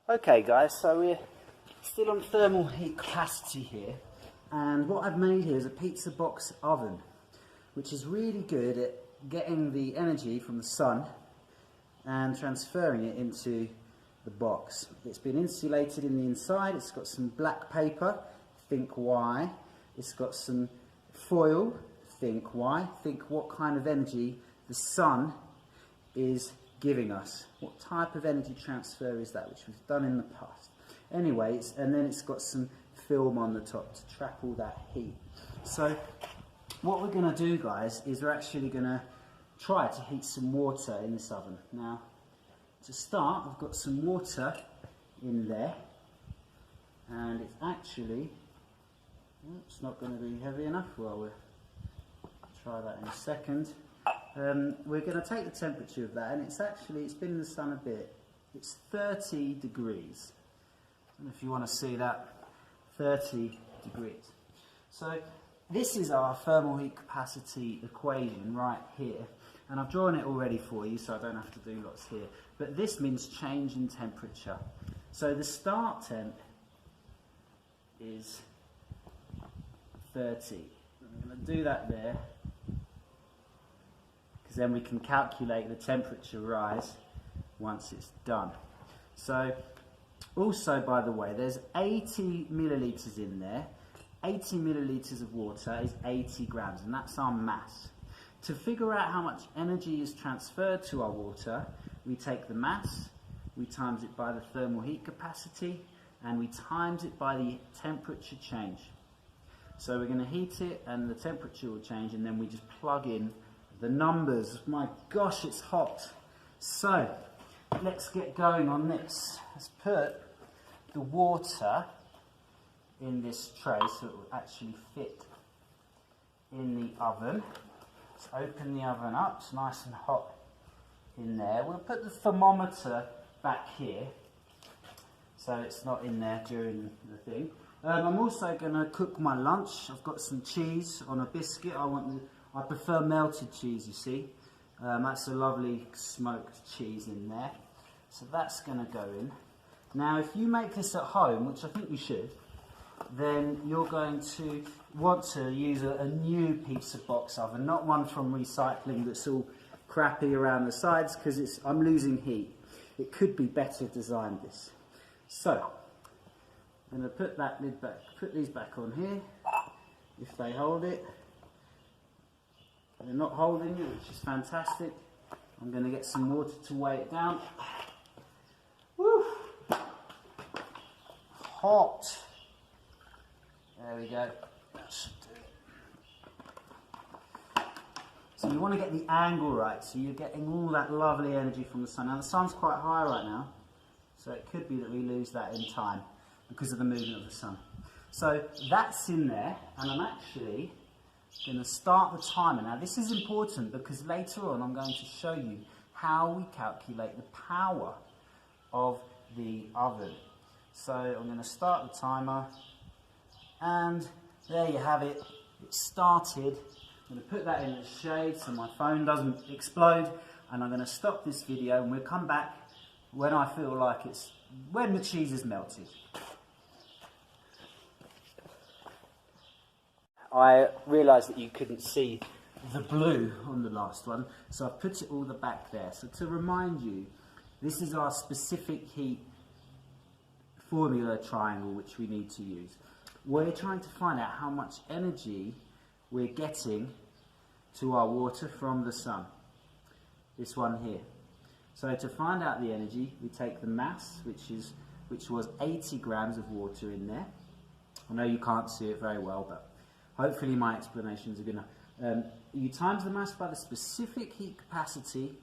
Okay guys, so we're still on thermal heat capacity here, and what I've made here is a pizza box oven, which is really good at getting the energy from the sun and transferring it into the box. It's been insulated in the inside, it's got some black paper, think why, it's got some foil, think why, think what kind of energy the sun is giving us. What type of energy transfer is that, which we've done in the past. Anyway, and then it's got some film on the top to trap all that heat. So what we're going to do, guys, is we're actually going to try to heat some water in this oven. Now, to start, I've got some water in there, and it's actually, it's not going to be heavy enough. Well, we'll try that in a second. We're going to take the temperature of that, and it's been in the sun a bit. It's 30 degrees. And if you want to see that, 30 degrees. So this is our thermal heat capacity equation right here. And I've drawn it already for you, so I don't have to do lots here. But this means change in temperature. So the start temp is 30. I'm going to do that there, because then we can calculate the temperature rise once it's done. So also, by the way, there's 80 millilitres in there. 80 millilitres of water is 80 grams, and that's our mass. To figure out how much energy is transferred to our water, we take the mass, we times it by the thermal heat capacity, and we times it by the temperature change. So we're going to heat it, and the temperature will change, and then we just plug in the numbers. My gosh, it's hot. So let's get going on this. Let's put the water in this tray so it will actually fit in the oven. Let's open the oven up. It's nice and hot in there. We'll put the thermometer back here so it's not in there during the thing. I'm also going to cook my lunch. I've got some cheese on a biscuit. I prefer melted cheese, you see. That's a lovely smoked cheese in there. So that's going to go in. Now, if you make this at home, which I think you should, then you're going to want to use a new pizza box oven, not one from recycling that's all crappy around the sides, because I'm losing heat. It could be better designed, this. So, I'm going to put that lid back, put these back on here, if they hold it. They're not holding it, which is fantastic. I'm going to get some water to weigh it down. Woo! Hot. There we go. That should do it. So you want to get the angle right, so you're getting all that lovely energy from the sun. Now the sun's quite high right now, so it could be that we lose that in time because of the movement of the sun. So that's in there, and I'm actually going to start the timer. Now this is important because later on I'm going to show you how we calculate the power of the oven. So I'm going to start the timer, and there you have it. It started. I'm going to put that in the shade so my phone doesn't explode, and I'm going to stop this video, and we'll come back when I feel like when the cheese is melted. I realised that you couldn't see the blue on the last one, so I've put it all the back there. So to remind you, this is our specific heat formula triangle which we need to use. We're trying to find out how much energy we're getting to our water from the sun. This one here. So to find out the energy, we take the mass, which was 80 grams of water in there. I know you can't see it very well, but hopefully my explanations are going to... you times the mass by the specific heat capacity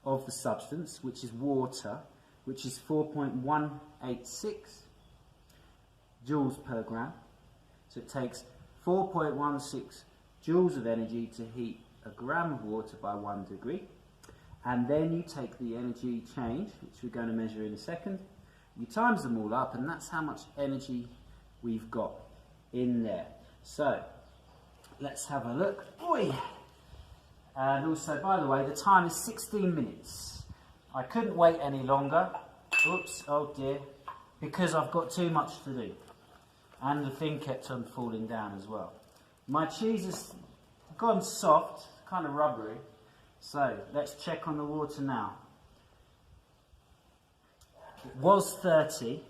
of the substance, which is water, which is 4.186 joules per gram. So it takes 4.16 joules of energy to heat a gram of water by 1 degree. And then you take the energy change, which we're going to measure in a second. You times them all up, and that's how much energy we've got in there. So let's have a look. Oi! And also, by the way, the time is 16 minutes. I couldn't wait any longer. Oops, oh dear. Because I've got too much to do. And the thing kept on falling down as well. My cheese has gone soft, kind of rubbery. So let's check on the water now. It was 30.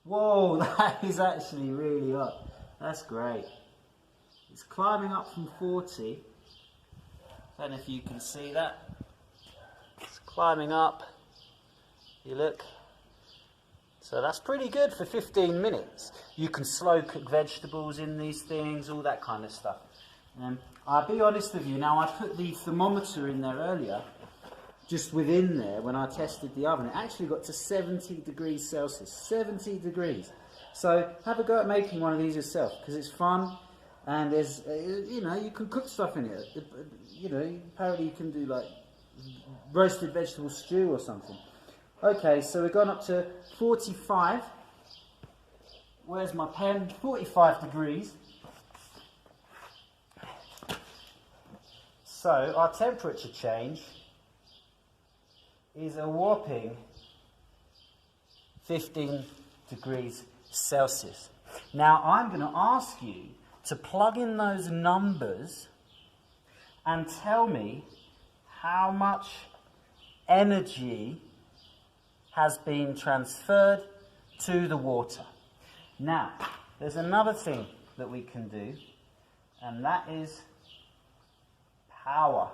Whoa, that is actually really hot. That's great. It's climbing up from 40. I don't know if you can see that. It's climbing up. You look. So that's pretty good for 15 minutes. You can slow cook vegetables in these things, all that kind of stuff. I'll be honest with you, now I put the thermometer in there earlier, just within there when I tested the oven. It actually got to 70 degrees Celsius, 70 degrees. So have a go at making one of these yourself, because it's fun, and there's, you know, you can cook stuff in it. You know, apparently you can do like roasted vegetable stew or something. Okay, so we've gone up to 45. Where's my pen? 45 degrees. So our temperature change is a whopping 15 degrees Celsius. Now I'm going to ask you to plug in those numbers and tell me how much energy has been transferred to the water. Now, there's another thing that we can do, and that is power.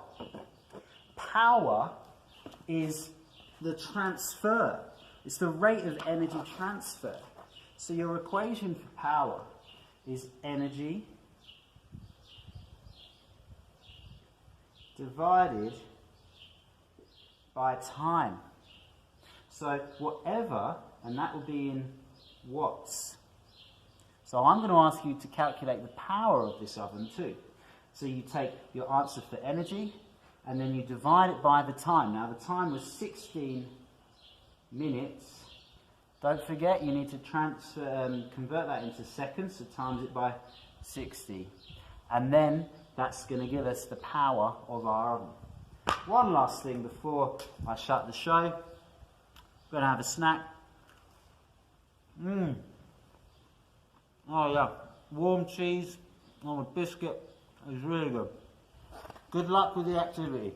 Power is the transfer. It's the rate of energy transfer. So your equation for power is energy divided by time. So whatever, and that will be in watts. So I'm going to ask you to calculate the power of this oven too. So you take your answer for energy, and then you divide it by the time. Now the time was 16 minutes. Don't forget, you need to convert that into seconds, so times it by 60. And then that's going to give us the power of our oven. One last thing before I shut the show. I'm going to have a snack. Oh yeah, warm cheese on a biscuit is really good. Good luck with the activity.